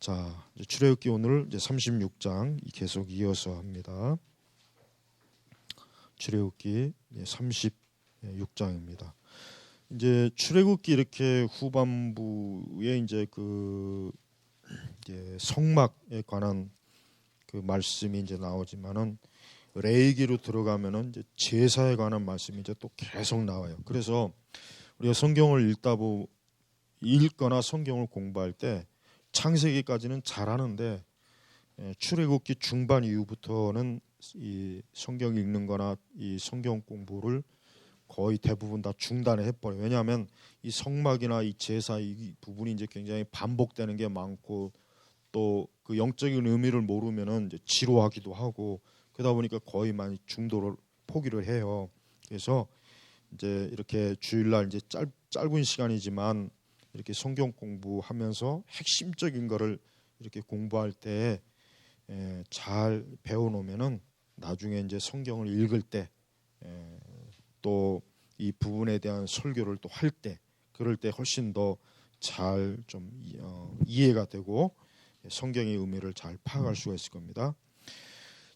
자, 출애굽기 오늘 이제 36장 계속 이어서 합니다. 출애굽기 36장입니다. 이제 출애굽기 이렇게 후반부에 이제 이제 성막에 관한 그 말씀이 이제 나오지만은 레위기로 들어가면은 이제 제사에 관한 말씀이 이제 또 계속 나와요. 그래서 우리가 성경을 읽거나 성경을 공부할 때 창세기까지는 잘하는데 출애굽기 중반 이후부터는 이 성경 읽는거나 이 성경 공부를 거의 대부분 다 중단을 해버려요. 왜냐하면 이 성막이나 이 제사 이 부분이 이제 굉장히 반복되는 게 많고 또 그 영적인 의미를 모르면은 이제 지루하기도 하고 그러다 보니까 거의 많이 중도를 포기를 해요. 그래서 이제 이렇게 주일날 이제 짧은 시간이지만 이렇게 성경 공부하면서 핵심적인 거를 이렇게 공부할 때 잘 배워놓으면은 나중에 이제 성경을 읽을 때 또 이 부분에 대한 설교를 또 할 때 그럴 때 훨씬 더 잘 좀 이해가 되고 성경의 의미를 잘 파악할 수가 있을 겁니다.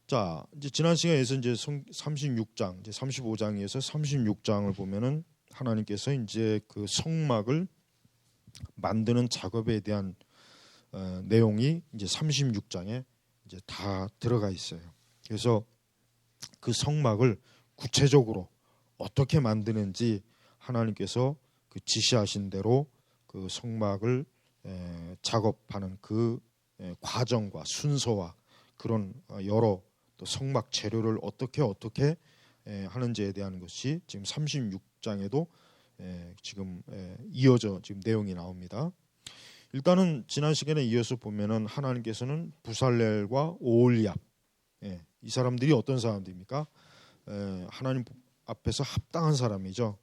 자, 이제 지난 시간에서 이제 36장, 이제 35장에서 36장을 보면은 하나님께서 이제 그 성막을 만드는 작업에 대한 내용이 이제 36장에 이제 다 들어가 있어요. 그래서 그 성막을 구체적으로 어떻게 만드는지 하나님께서 그 지시하신 대로 그 성막을 작업하는 그 과정과 순서와 그런 여러 또 성막 재료를 어떻게 하는지에 대한 것이 지금 36장에도 지금 이어져 지금 내용이 나옵니다. 일단은 지난 시간에 이어서 보면은 하나님께서는 부살렐과 오홀리압 이 사람들이 어떤 사람들입니까? 하나님 앞에서 합당한 사람이죠.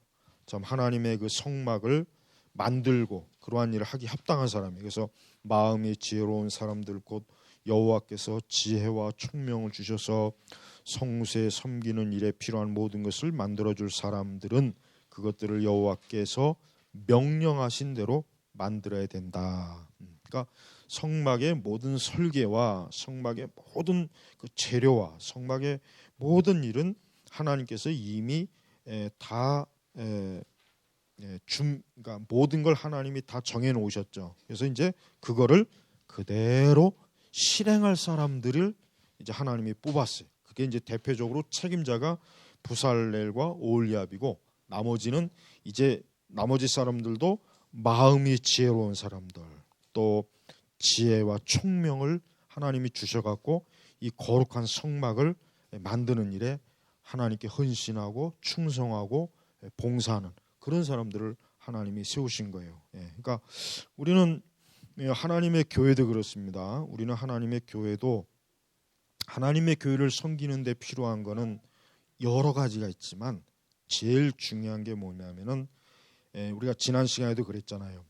참 하나님의 그 성막을 만들고 그러한 일을 하기 합당한 사람이에요. 그래서 마음이 지혜로운 사람들 곧 여호와께서 지혜와 총명을 주셔서 성수에 섬기는 일에 필요한 모든 것을 만들어줄 사람들은 그것들을 여호와께서 명령하신 대로 만들어야 된다. 그러니까 성막의 모든 설계와 성막의 모든 그 재료와 성막의 모든 일은 하나님께서 이미 다 그러니까 모든 걸 하나님이 다 정해 놓으셨죠. 그래서 이제 그거를 그대로 실행할 사람들을 이제 하나님이 뽑았어요. 그게 이제 대표적으로 책임자가 부살렐과 오홀리압이고 나머지는 이제 나머지 사람들도 마음이 지혜로운 사람들 또 지혜와 총명을 하나님이 주셔갖고 이 거룩한 성막을 만드는 일에 하나님께 헌신하고 충성하고 봉사하는 그런 사람들을 하나님이 세우신 거예요. 그러니까 우리는 하나님의 교회도 그렇습니다. 우리는 하나님의 교회도 하나님의 교회를 섬기는 데 필요한 거는 여러 가지가 있지만 제일 중요한 게 뭐냐면은 우리가 지난 시간에도 그랬잖아요.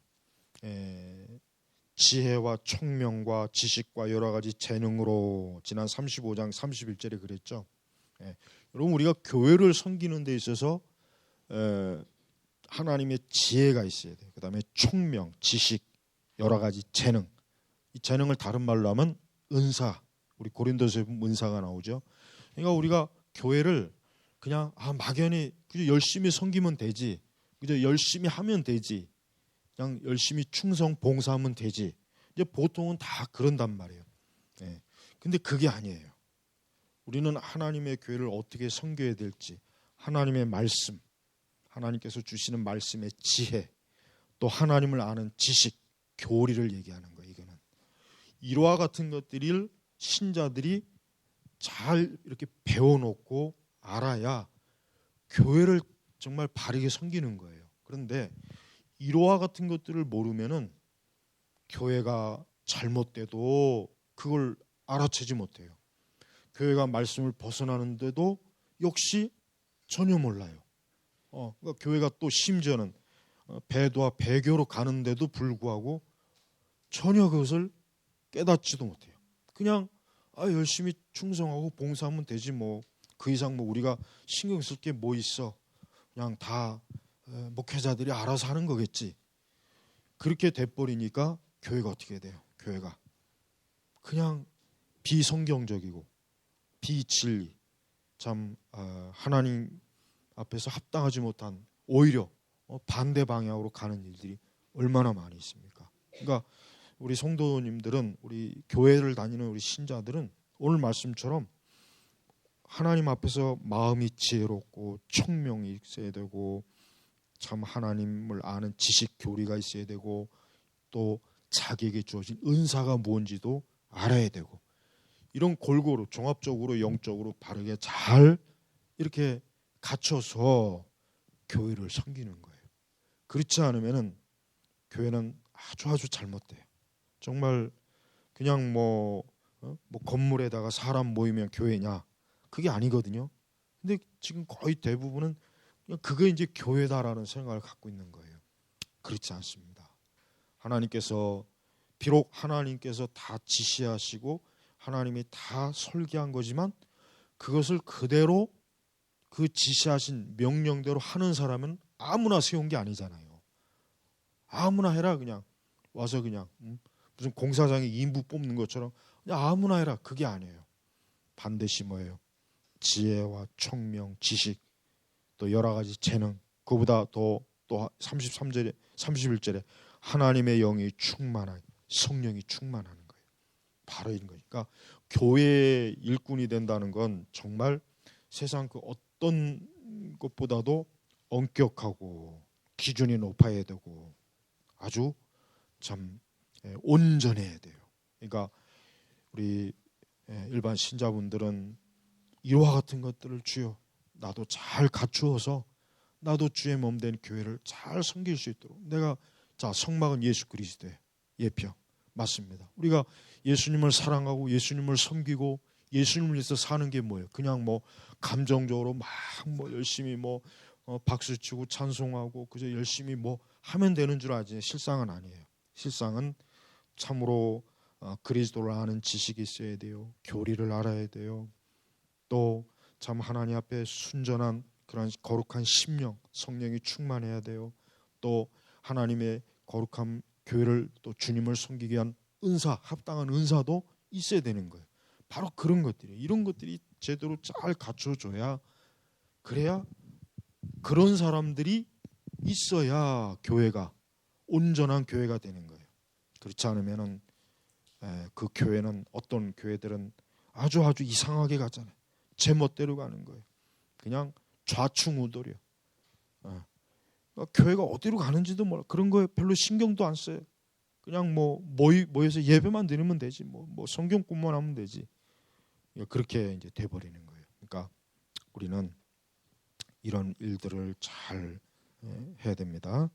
지혜와 총명과 지식과 여러 가지 재능으로 지난 35장 31절에 그랬죠. 여러분 우리가 교회를 섬기는 데 있어서 하나님의 지혜가 있어야 돼요. 그다음에 총명, 지식, 여러 가지 재능. 이 재능을 다른 말로 하면 은사. 우리 고린도서에 은사가 나오죠. 그러니까 우리가 교회를 그냥 막연히 그저 열심히 섬기면 되지. 그저 열심히 하면 되지. 그냥 열심히 충성 봉사하면 되지. 이제 보통은 다 그런단 말이에요. 근데 그게 아니에요. 우리는 하나님의 교회를 어떻게 섬겨야 될지 하나님의 말씀, 하나님께서 주시는 말씀의 지혜, 또 하나님을 아는 지식, 교리를 얘기하는 거예요. 이거는 이와 같은 것들을 신자들이 잘 이렇게 배워놓고 알아야 교회를 정말 바르게 섬기는 거예요. 그런데 이와 같은 것들을 모르면은 교회가 잘못돼도 그걸 알아채지 못해요. 교회가 말씀을 벗어나는데도 역시 전혀 몰라요. 그러니까 교회가 또 심지어는 배도와 배교로 가는데도 불구하고 전혀 그것을 깨닫지도 못해요. 그냥 열심히 충성하고 봉사하면 되지 뭐 그 이상 뭐 우리가 신경 쓸 게 뭐 있어. 그냥 다 목회자들이 알아서 하는 거겠지. 그렇게 돼버리니까 교회가 어떻게 돼요? 교회가 그냥 비성경적이고 비진리, 참 하나님 앞에서 합당하지 못한 오히려 반대 방향으로 가는 일들이 얼마나 많이 있습니까? 그러니까 우리 성도님들은, 우리 교회를 다니는 우리 신자들은 오늘 말씀처럼 하나님 앞에서 마음이 지혜롭고 청명이 있어야 되고, 참 하나님을 아는 지식 교리가 있어야 되고, 또 자기에게 주어진 은사가 뭔지도 알아야 되고, 이런 골고루 종합적으로 영적으로 바르게 잘 이렇게 갖춰서 교회를 섬기는 거예요. 그렇지 않으면은 교회는 아주 잘못돼요. 정말 그냥 뭐 건물에다가 사람 모이면 교회냐, 그게 아니거든요. 근데 지금 거의 대부분은 그냥 그게 이제 교회다라는 생각을 갖고 있는 거예요. 그렇지 않습니다. 하나님께서, 비록 하나님께서 다 지시하시고 하나님이 다 설계한 거지만, 그것을 그대로 그 지시하신 명령대로 하는 사람은 아무나 세운 게 아니잖아요. 아무나 해라, 그냥 와서 그냥 무슨 공사장에 인부 뽑는 것처럼 그냥 아무나 해라, 그게 아니에요. 반드시 뭐예요? 지혜와 청명, 지식, 또 여러 가지 재능, 그보다 또 33절에 31절에 하나님의 영이 충만한, 성령이 충만하는 거예요. 바로 이런 거니까, 그러니까 교회의 일꾼이 된다는 건 정말 세상 그 어떤 것보다도 엄격하고 기준이 높아야 되고 아주 참 온전해야 돼요. 그러니까 우리 일반 신자분들은 이와 같은 것들을, 주여 나도 잘 갖추어서 나도 주의 몸된 교회를 잘 섬길 수 있도록, 내가, 자, 성막은 예수 그리스도의 예표 맞습니다. 우리가 예수님을 사랑하고 예수님을 섬기고 예수님을 위해서 사는 게 뭐예요? 그냥 뭐 감정적으로 막 뭐 열심히 뭐 박수 치고 찬송하고 그저 열심히 뭐 하면 되는 줄 알지, 실상은 아니에요. 실상은 참으로 그리스도를 아는 지식이 있어야 돼요. 교리를 알아야 돼요. 또 참 하나님 앞에 순전한 그런 거룩한 심령, 성령이 충만해야 돼요. 또 하나님의 거룩한 교회를, 또 주님을 섬기기 위한 은사, 합당한 은사도 있어야 되는 거예요. 바로 그런 것들이, 이런 것들이 제대로 잘 갖춰줘야, 그래야 그런 사람들이 있어야 교회가 온전한 교회가 되는 거예요. 그렇지 않으면은 그 교회는, 어떤 교회들은 아주 이상하게 가잖아요. 제멋대로 가는 거예요. 그냥 좌충우돌이요. 교회가 어디로 가는지도 몰라. 그런 거에 별로 신경도 안 써요. 그냥 뭐 모여서 예배만 드리면 되지, 뭐 성경공부만 하면 되지. 그렇게 이제 돼버리는 거예요. 그러니까 우리는 이런 일들을 잘 해야 됩니다.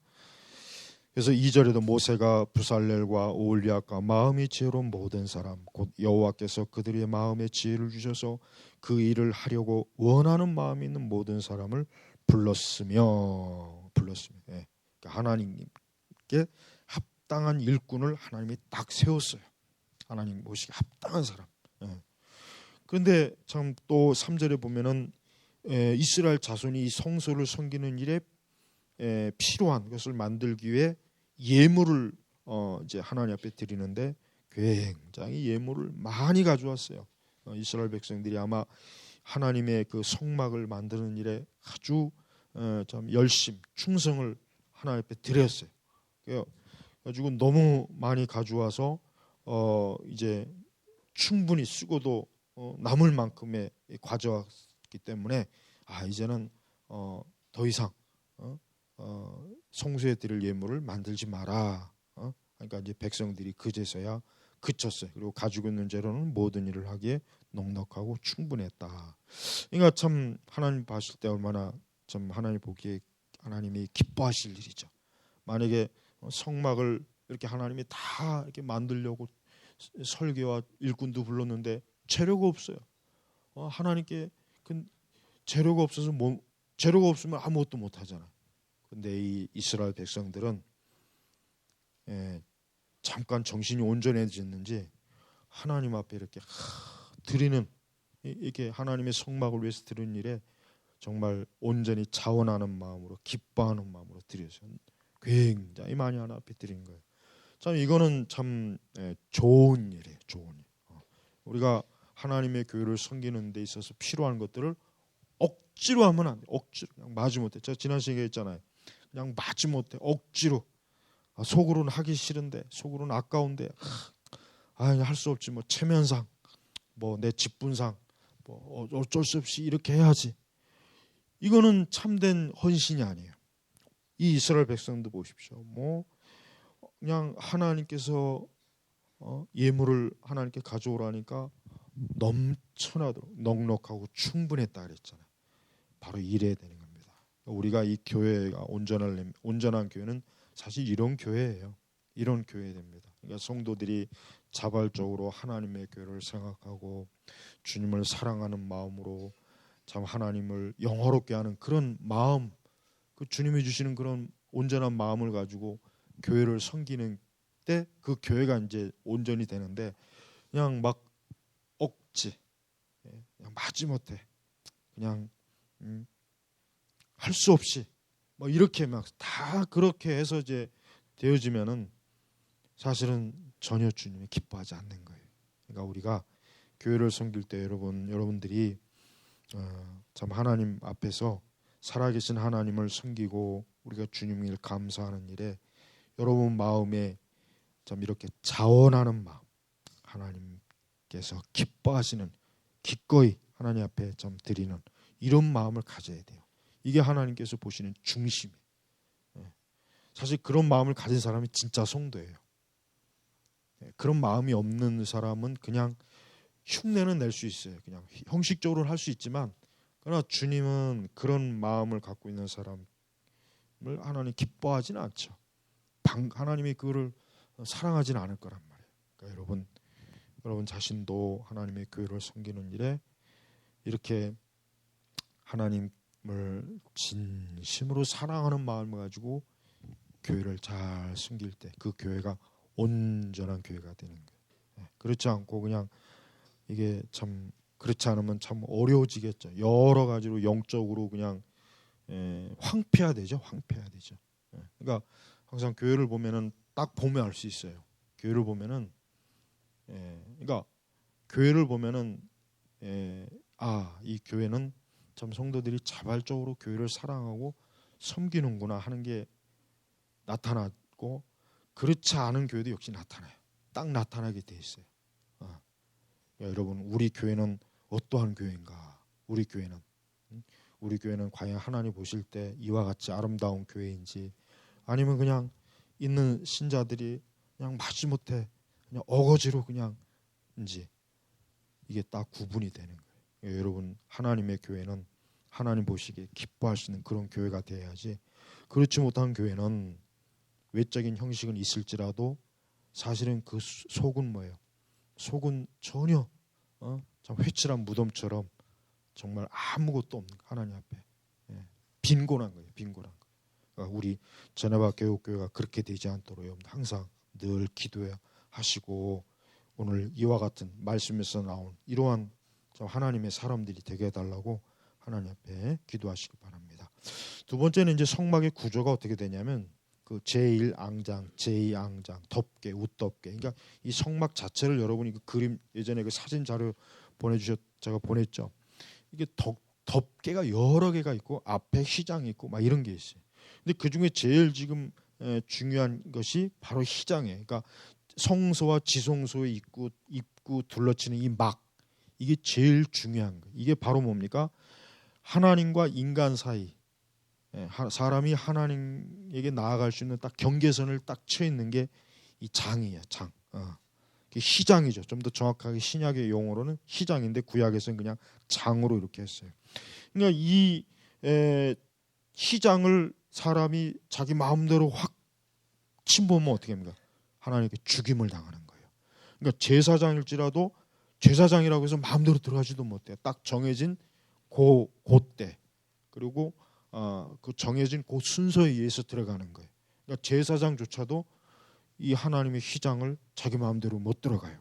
그래서 2절에도 모세가 부살렐과 오홀리압과 마음이 지혜로운 모든 사람 곧 여호와께서 그들의 마음에 지혜를 주셔서 그 일을 하려고 원하는 마음이 있는 모든 사람을 불렀으며 그러니까 하나님께 합당한 일꾼을 하나님이 딱 세웠어요. 하나님 모시기 합당한 사람. 그런데 참 또 3절에 보면은 이스라엘 자손이 이 성소를 섬기는 일에 필요한 것을 만들기 위해 예물을 이제 하나님 앞에 드리는데, 굉장히 예물을 많이 가져왔어요. 이스라엘 백성들이 아마 하나님의 그 성막을 만드는 일에 아주 참 열심, 충성을 하나님 앞에 드렸어요. 그래가지고 너무 많이 가져와서 이제 충분히 쓰고도 남을 만큼의 가져왔기 때문에, 이제는 더 이상 성소에 드릴 예물을 만들지 마라. 그러니까 이제 백성들이 그제서야 그쳤어요. 그리고 가지고 있는 재료는 모든 일을 하기에 넉넉하고 충분했다. 그러니까 참 하나님 봤을 때 얼마나 참 하나님 보기에 하나님이 기뻐하실 일이죠. 만약에 성막을 이렇게 하나님이 다 이렇게 만들려고 설계와 일꾼도 불렀는데 재료가 없어요. 하나님께 그 재료가 없어서 재료가 없으면 아무것도 못 하잖아요. 근데 이 이스라엘 백성들은 잠깐 정신이 온전해졌는지 하나님 앞에 이렇게 드리는, 이렇게 하나님의 성막을 위해서 드리는 일에 정말 온전히 자원하는 마음으로, 기뻐하는 마음으로 드려서 굉장히 많이 하나님 앞에 드리는 거예요. 참 이거는 참 좋은 일이에요. 좋은 일. 우리가 하나님의 교회를 섬기는 데 있어서 필요한 것들을 억지로 하면 안 돼. 억지로 그냥 마지못해. 제가 지난 시간에 했잖아요. 그냥 마지못해 억지로. 속으로는 하기 싫은데, 속으로는 아까운데, 할 수 없지. 뭐 체면상, 뭐 내 직분상, 뭐 어쩔 수 없이 이렇게 해야지. 이거는 참된 헌신이 아니에요. 이 이스라엘 백성도 보십시오. 뭐 그냥 하나님께서 예물을 하나님께 가져오라니까 넘쳐나도록 넉넉하고 충분했다 그랬잖아요. 바로 이래야 되는 겁니다. 우리가 이 교회가 온전한 교회는 사실 이런 교회예요. 이런 교회 됩니다. 그러니까 성도들이 자발적으로 하나님의 교회를 생각하고 주님을 사랑하는 마음으로 참 하나님을 영화롭게 하는 그런 마음, 그 주님이 주시는 그런 온전한 마음을 가지고 교회를 섬기는 때 그 교회가 이제 온전히 되는데, 그냥 막 억지, 그냥 마지못해 그냥 할 수 없이 뭐 이렇게 막 다 그렇게 해서 이제 되어지면은 사실은 전혀 주님이 기뻐하지 않는 거예요. 그러니까 우리가 교회를 섬길 때 여러분들이 참 하나님 앞에서 살아계신 하나님을 섬기고 우리가 주님을 감사하는 일에 여러분 마음에 참 이렇게 자원하는 마음, 하나님께서 기뻐하시는, 기꺼이 하나님 앞에 참 드리는 이런 마음을 가져야 돼요. 이게 하나님께서 보시는 중심이에요. 사실 그런 마음을 가진 사람이 진짜 성도예요. 그런 마음이 없는 사람은 그냥 흉내는 낼 수 있어요. 그냥 형식적으로는 할 수 있지만, 그러나 주님은 그런 마음을 갖고 있는 사람을 하나님 기뻐하지는 않죠. 하나님이 그거를 사랑하지는 않을 거란 말이에요. 그러니까 여러분 자신도 하나님의 교회를 섬기는 일에 이렇게 하나님을 진심으로 사랑하는 마음을 가지고 교회를 잘 섬길 때 그 교회가 온전한 교회가 되는 거예요. 그렇지 않고 그냥 이게 참 그렇지 않으면 참 어려워지겠죠. 여러 가지로 영적으로 그냥 황폐화되죠. 그러니까 항상 교회를 보면은 딱 보면 알 수 있어요. 교회를 보면은 그러니까 교회를 보면은 이 교회는 참 성도들이 자발적으로 교회를 사랑하고 섬기는구나 하는 게 나타나고, 그렇지 않은 교회도 역시 나타나요. 딱 나타나게 돼 있어요. 여러분, 우리 교회는 어떠한 교회인가? 우리 교회는 과연 하나님 보실 때 이와 같이 아름다운 교회인지, 아니면 그냥 있는 신자들이 그냥 마지못해 그냥 어거지로 그냥인지, 이게 딱 구분이 되는 거예요. 여러분, 하나님의 교회는 하나님 보시기에 기뻐하시는 그런 교회가 돼야지, 그렇지 못한 교회는 외적인 형식은 있을지라도 사실은 그 속은 뭐예요? 속은 전혀 참 회칠한 무덤처럼 정말 아무것도 없는 하나님 앞에 빈곤한 거예요. 그러니까 우리 제네바 교육교회가 그렇게 되지 않도록 여러분 항상 늘 기도하시고, 오늘 이와 같은 말씀에서 나온 이러한 하나님의 사람들이 되게 해달라고 하나님 앞에 기도하시기 바랍니다. 두 번째는 이제 성막의 구조가 어떻게 되냐면, 그 제1앙장, 제2앙장, 덮개, 웃덮개. 그러니까 이 성막 자체를 여러분이 그 그림 예전에 그 사진 자료 제가 보냈죠. 이게 덮개가 여러 개가 있고 앞에 휘장이 있고 막 이런 게 있어요. 근데 그 중에 제일 지금 중요한 것이 바로 휘장이에요. 그러니까 성소와 지성소의 입구 둘러치는 이 막, 이게 제일 중요한 거예요. 이게 바로 뭡니까? 하나님과 인간 사이, 사람이 하나님에게 나아갈 수 있는 딱 경계선을 딱 쳐 있는 게 이 장이에요. 장. 휘장이죠. 좀 더 정확하게 신약의 용어로는 휘장인데 구약에서는 그냥 장으로 이렇게 했어요. 그러니까 이 휘장을 사람이 자기 마음대로 확 침범하면 어떻게 합니까? 하나님께 죽임을 당하는 거예요. 그러니까 제사장일지라도 제사장이라고 해서 마음대로 들어가지도 못해요. 딱 정해진 그때, 그리고 그 정해진 그 순서에 의해서 들어가는 거예요. 그러니까 제사장조차도 이 하나님의 휘장을 자기 마음대로 못 들어가요.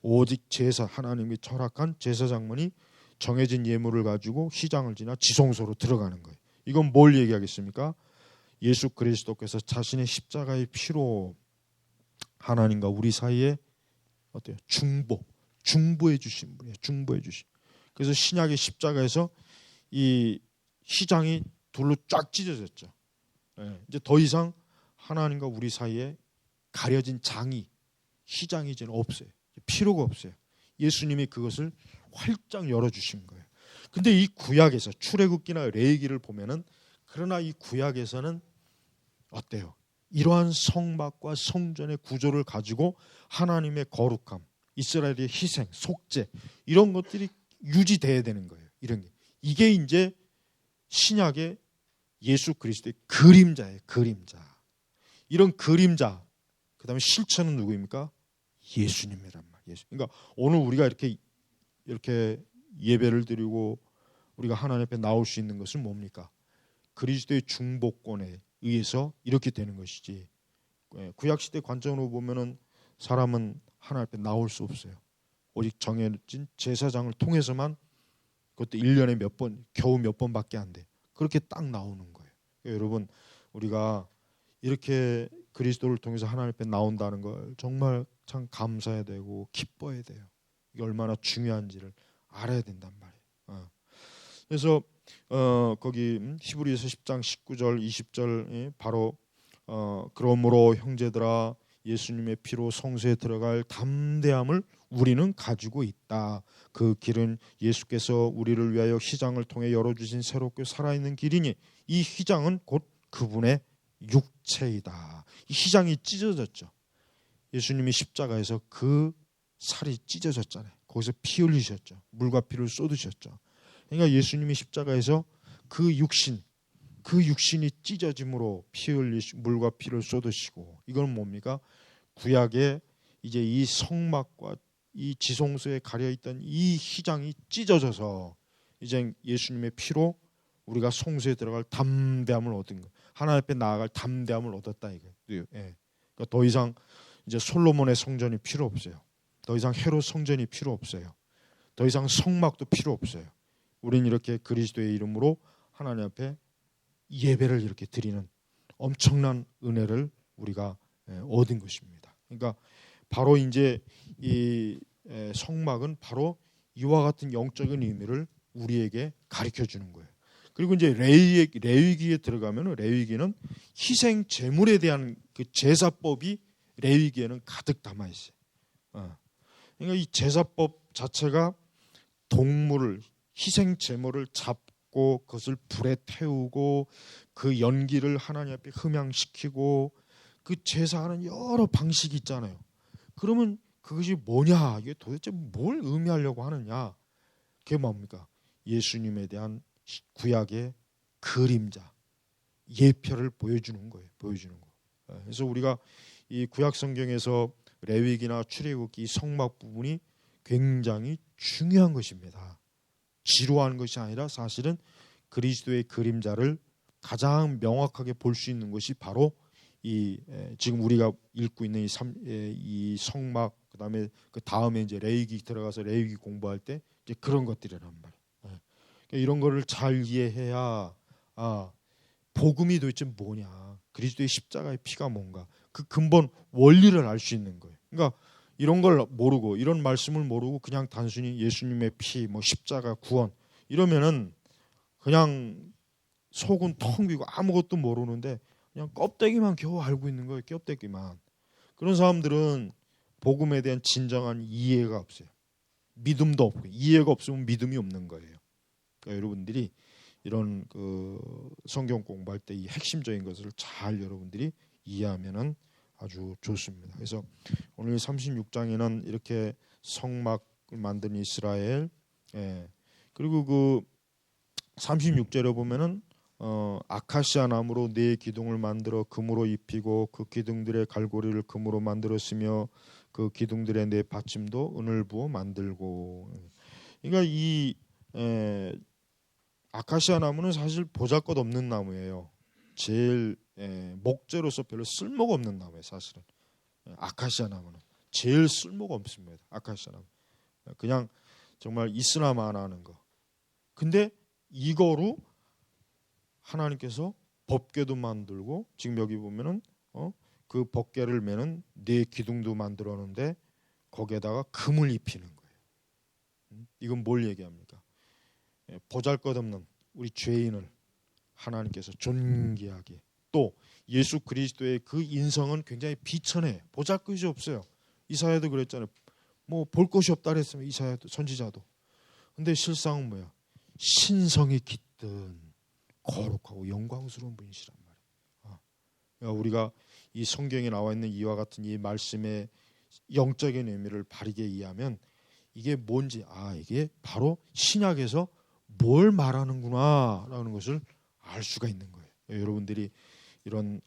오직 하나님이 철학한 제사장만이 정해진 예물을 가지고 휘장을 지나 지성소로 들어가는 거예요. 이건 뭘 얘기하겠습니까? 예수 그리스도께서 자신의 십자가의 피로 하나님과 우리 사이에 어때요? 중보해 주신 분이에요. 중보해 주신. 그래서 신약의 십자가에서 이 휘장이 돌로 쫙 찢어졌죠. 예, 이제 더 이상 하나님과 우리 사이에 가려진 휘장이 이제는 없어요. 필요가 없어요. 예수님이 그것을 활짝 열어주신 거예요. 근데 이 구약에서 출애굽기나 레위기를 보면은 그러나 이 구약에서는 어때요? 이러한 성막과 성전의 구조를 가지고 하나님의 거룩함, 이스라엘의 희생, 속죄 이런 것들이 유지돼야 되는 거예요. 이런 게 이게 이제 신약의 예수 그리스도의 그림자예요. 그림자. 이런 그림자. 그다음에 실체는 누구입니까? 예수님이란 말이에요. 그러니까 오늘 우리가 이렇게 예배를 드리고 우리가 하나님 앞에 나올 수 있는 것은 뭡니까? 그리스도의 중보권에 의해서 이렇게 되는 것이지. 구약 시대 관점으로 보면은 사람은 하나님 앞에 나올 수 없어요. 오직 정해진 제사장을 통해서만 그것도 1년에 몇 번, 겨우 몇 번밖에 안 돼. 그렇게 딱 나오는 거예요. 그러니까 여러분 우리가 이렇게 그리스도를 통해서 하나님 앞에 나온다는 걸 정말 참 감사해야 되고 기뻐해야 돼요. 이게 얼마나 중요한지를 알아야 된단 말이에요. 그래서 거기 히브리서 10장 19절 20절 바로 그러므로 형제들아 예수님의 피로 성소에 들어갈 담대함을 우리는 가지고 있다. 그 길은 예수께서 우리를 위하여 휘장을 통해 열어주신 새롭게 살아있는 길이니 이 휘장은 곧 그분의 육체이다. 이 휘장이 찢어졌죠. 예수님이 십자가에서 그 살이 찢어졌잖아요. 거기서 피 흘리셨죠. 물과 피를 쏟으셨죠. 그러니까 예수님이 십자가에서 그 육신이 찢어짐으로 피 흘리시고 물과 피를 쏟으시고 이건 뭡니까? 구약의 이제 이 성막과 이 지성소에 가려 있던 이 휘장이 찢어져서 이제 예수님의 피로 우리가 성소에 들어갈 담대함을 얻은 거. 하나님 앞에 나아갈 담대함을 얻었다 이거예요. 예. 그러니까 더 이상 이제 솔로몬의 성전이 필요 없어요. 더 이상 헤롯 성전이 필요 없어요. 더 이상 성막도 필요 없어요. 우리는 이렇게 그리스도의 이름으로 하나님 앞에 예배를 이렇게 드리는 엄청난 은혜를 우리가 얻은 것입니다. 그러니까 바로 이제 이 성막은 바로 이와 같은 영적인 의미를 우리에게 가르쳐 주는 거예요. 그리고 이제 레위기에 들어가면 레위기는 희생 제물에 대한 그 제사법이 레위기에는 가득 담아 있어요. 그러니까 이 제사법 자체가 동물을 희생 제물을 잡고 그것을 불에 태우고 그 연기를 하나님 앞에 흠양시키고 그 제사하는 여러 방식이 있잖아요. 그러면 그것이 뭐냐? 이게 도대체 뭘 의미하려고 하느냐? 그게 뭡니까? 예수님에 대한 구약의 그림자, 예표를 보여주는 거예요. 보여주는 거. 그래서 우리가 이 구약 성경에서 레위기나 출애굽기 성막 부분이 굉장히 중요한 것입니다. 지루한 것이 아니라 사실은 그리스도의 그림자를 가장 명확하게 볼 수 있는 것이 바로 이 지금 우리가 읽고 있는 이 성막 그다음에 그 다음에 이제 레위기 들어가서 레위기 공부할 때 이제 그런 것들이란 말이에요. 그러니까 이런 거를 잘 이해해야 복음이 도대체 뭐냐, 그리스도의 십자가의 피가 뭔가 그 근본 원리를 알 수 있는 거예요. 그러니까 이런 걸 모르고 이런 말씀을 모르고 그냥 단순히 예수님의 피, 뭐 십자가 구원 이러면은 그냥 속은 텅 비고 아무것도 모르는데 그냥 껍데기만 겨우 알고 있는 거예요. 껍데기만. 그런 사람들은 복음에 대한 진정한 이해가 없어요. 믿음도 없고 이해가 없으면 믿음이 없는 거예요. 그러니까 여러분들이 이런 그 성경 공부할 때 이 핵심적인 것을 잘 여러분들이 이해하면은 아주 좋습니다. 그래서 오늘 36장에는 이렇게 성막을 만든 이스라엘, 그리고 그 36절에 보면은 아카시아 나무로 네 기둥을 만들어 금으로 입히고 그 기둥들의 갈고리를 금으로 만들었으며 그 기둥들의 네 받침도 은을 부어 만들고. 그러니까 이 아카시아 나무는 사실 보잘것없는 나무예요. 제일 목재로서 별로 쓸모가 없는 나무예요. 사실은 아카시아 나무는 제일 쓸모가 없습니다. 아카시아 나무 그냥 정말 있으나만 하는 거. 근데 이거로 하나님께서 법궤도 만들고 지금 여기 보면은 그 법궤를 매는 네 기둥도 만들었는데 거기에다가 금을 입히는 거예요. 이건 뭘 얘기합니까? 보잘것없는 우리 죄인을 하나님께서 존귀하게, 또 예수 그리스도의 그 인성은 굉장히 비천해, 보잘것이 없어요. 이사야도 그랬잖아요. 뭐 볼 것이 없다 그랬으면 이사야도, 선지자도. 근데 실상은 뭐야? 신성이 깃든 거룩하고 영광스러운 분이시란 말이에요. 그러니까 우리가 이 성경에 나와 있는 이와 같은 이 말씀의 영적인 의미를 바르게 이해하면 이게 뭔지, 이게 바로 신약에서 뭘 말하는구나 라는 것을 알 수가 있는 거예요. 여러분들이 이런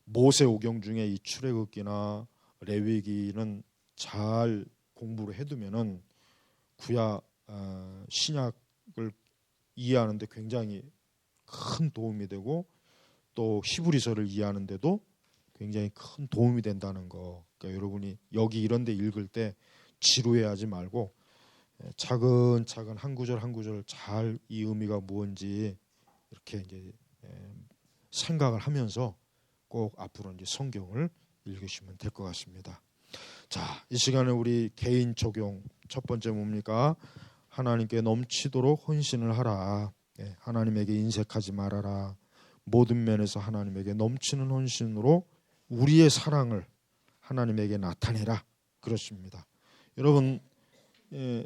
모세오경 중에 이 출애굽기나 레위기는 잘 공부를 해두면은 구약 신약을 이해하는데 굉장히 큰 도움이 되고, 또 히브리서를 이해하는데도 굉장히 큰 도움이 된다는 거. 그러니까 여러분이 여기 이런 데 읽을 때 지루해하지 말고 차근차근 한 구절 한 구절 잘 이 의미가 뭔지 이렇게 이제 생각을 하면서 꼭 앞으로 이제 성경을 읽으시면 될 것 같습니다. 자, 이 시간에 우리 개인 적용 첫 번째 뭡니까? 하나님께 넘치도록 헌신을 하라. 하나님에게 인색하지 말아라. 모든 면에서 하나님에게 넘치는 헌신으로 우리의 사랑을 하나님에게 나타내라. 그렇습니다. 여러분,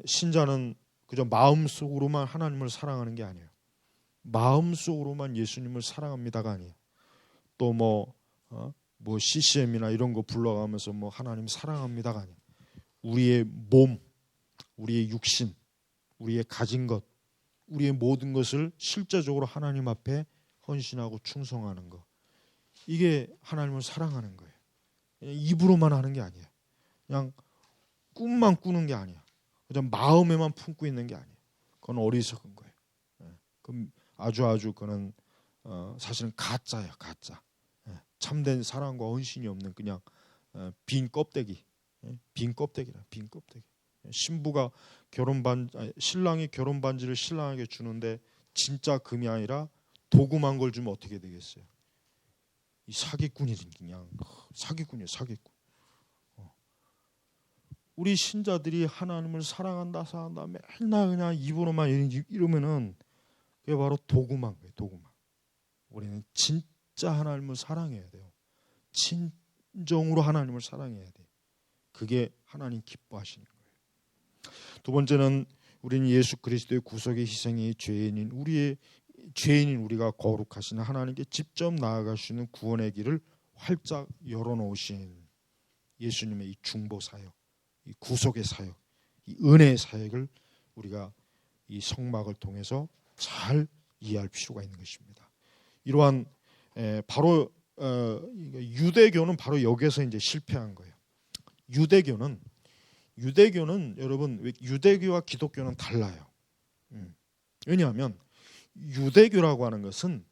신자는 그저 마음속으로만 하나님을 사랑하는 게 아니에요. 마음속으로만 예수님을 사랑합니다가 아니에요. 또 뭐 CCM이나 이런 거 불러가면서 뭐 하나님 사랑합니다가 아니에요. 우리의 몸, 우리의 육신, 우리의 가진 것, 우리의 모든 것을 실제적으로 하나님 앞에 헌신하고 충성하는 것, 이게 하나님을 사랑하는 거예요. 그냥 입으로만 하는 게 아니에요. 그냥 꿈만 꾸는 게 아니야. 그냥 마음에만 품고 있는 게 아니에요. 그건 어리석은 거예요. 그럼 아주 그는 사실은 가짜예요, 가짜. 참된 사랑과 헌신이 없는 그냥 빈 껍데기, 빈 껍데기라, 빈 껍데기. 신부가 신랑이 결혼 반지를 신랑에게 주는데 진짜 금이 아니라 도금한 걸 주면 어떻게 되겠어요? 이 사기꾼이지, 그냥 사기꾼이에요, 사기꾼. 우리 신자들이 하나님을 사랑한다 맨날 그냥 입으로만 이러면은 그게 바로 도구만 거예요, 도구만. 우리는 진짜 하나님을 사랑해야 돼요. 진정으로 하나님을 사랑해야 돼. 그게 하나님 기뻐하시는 거예요. 두 번째는 우리는 예수 그리스도의 구속의 희생이 죄인인 우리가 거룩하신 하나님께 직접 나아갈 수 있는 구원의 길을 활짝 열어놓으신 예수님의 이 중보 사역, 이 구속의 사역, 이 은혜의 사역을 우리가 이 성막을 통해서 잘 이해할 필요가 있는 것입니다. 이러한 바로 유대교는 바로 여기에서 이제 실패한 거예요. 유대교는 여러분, 유대교와 기독교는 달라요. 왜냐하면 유대교라고 하는 것은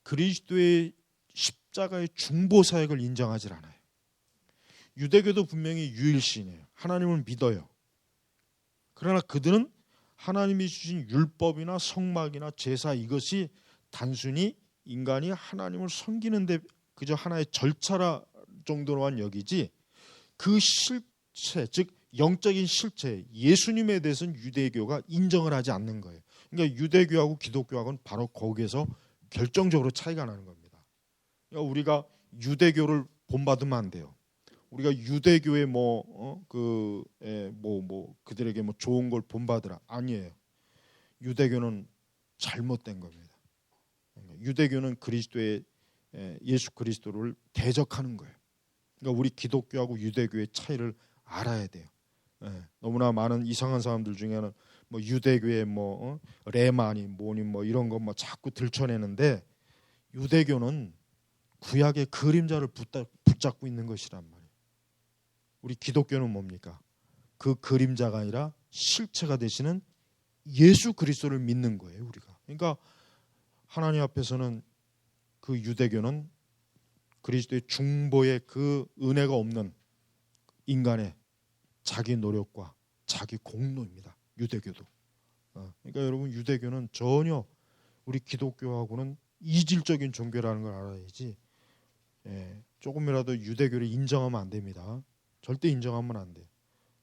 그리스도의 십자가의 중보 사역을 인정하지 않아요. 유대교도 분명히 유일신이에요. 하나님을 믿어요. 그러나 그들은 하나님이 주신 율법이나 성막이나 제사, 이것이 단순히 인간이 하나님을 섬기는데 그저 하나의 절차라 정도로만 여기지, 그 실체, 즉 영적인 실체, 예수님에 대해서는 유대교가 인정을 하지 않는 거예요. 그러니까 유대교하고 기독교하고는 바로 거기에서 결정적으로 차이가 나는 겁니다. 그러니까 우리가 유대교를 본받으면 안 돼요. 우리가 유대교의 그들에게 뭐 좋은 걸 본받으라, 아니에요. 유대교는 잘못된 겁니다. 유대교는 예수 그리스도를 대적하는 거예요. 그러니까 우리 기독교하고 유대교의 차이를 알아야 돼요. 너무나 많은 이상한 사람들 중에는 뭐 유대교의 레마니 뭐니 이런 거 자꾸 들춰내는데, 유대교는 구약의 그림자를 붙잡고 있는 것이란 말이에요. 우리 기독교는 뭡니까? 그 그림자가 아니라 실체가 되시는 예수 그리스도를 믿는 거예요, 우리가. 그러니까 하나님 앞에서는 그 유대교는 그리스도의 중보의 그 은혜가 없는 인간의 자기 노력과 자기 공로입니다. 유대교도. 그러니까 여러분, 유대교는 전혀 우리 기독교하고는 이질적인 종교라는 걸 알아야지. 조금이라도 유대교를 인정하면 안 됩니다. 절대 인정하면 안 돼.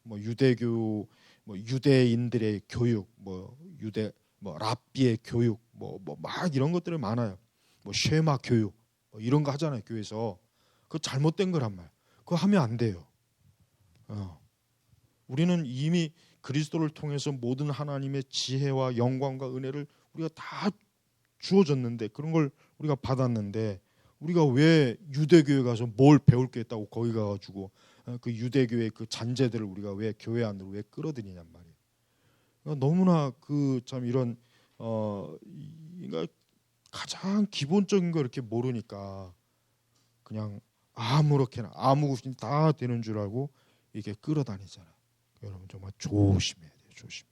뭐 유대교, 뭐 유대인들의 교육, 뭐 유대, 뭐 랍비의 교육, 뭐 막 이런 것들이 많아요. 뭐 쉐마 교육, 뭐 이런 거 하잖아요 교회에서. 그거 잘못된 거란 말. 그거 하면 안 돼요. 우리는 이미 그리스도를 통해서 모든 하나님의 지혜와 영광과 은혜를 우리가 다 주어졌는데, 그런 걸 우리가 받았는데, 우리가 왜 유대교회 가서 뭘 배울 게 있다고 거기 가가지고 그 유대교의 그 잔재들을 우리가 왜 교회 안으로 왜 끌어들이냔 말이에요. 그러니까 너무나 그 참 이런 그러니까 가장 기본적인 거 이렇게 모르니까 그냥 아무렇게나 아무 것이 다 되는 줄 알고 이게 끌어다니잖아요. 여러분 정말 조심해야 돼요. 조심.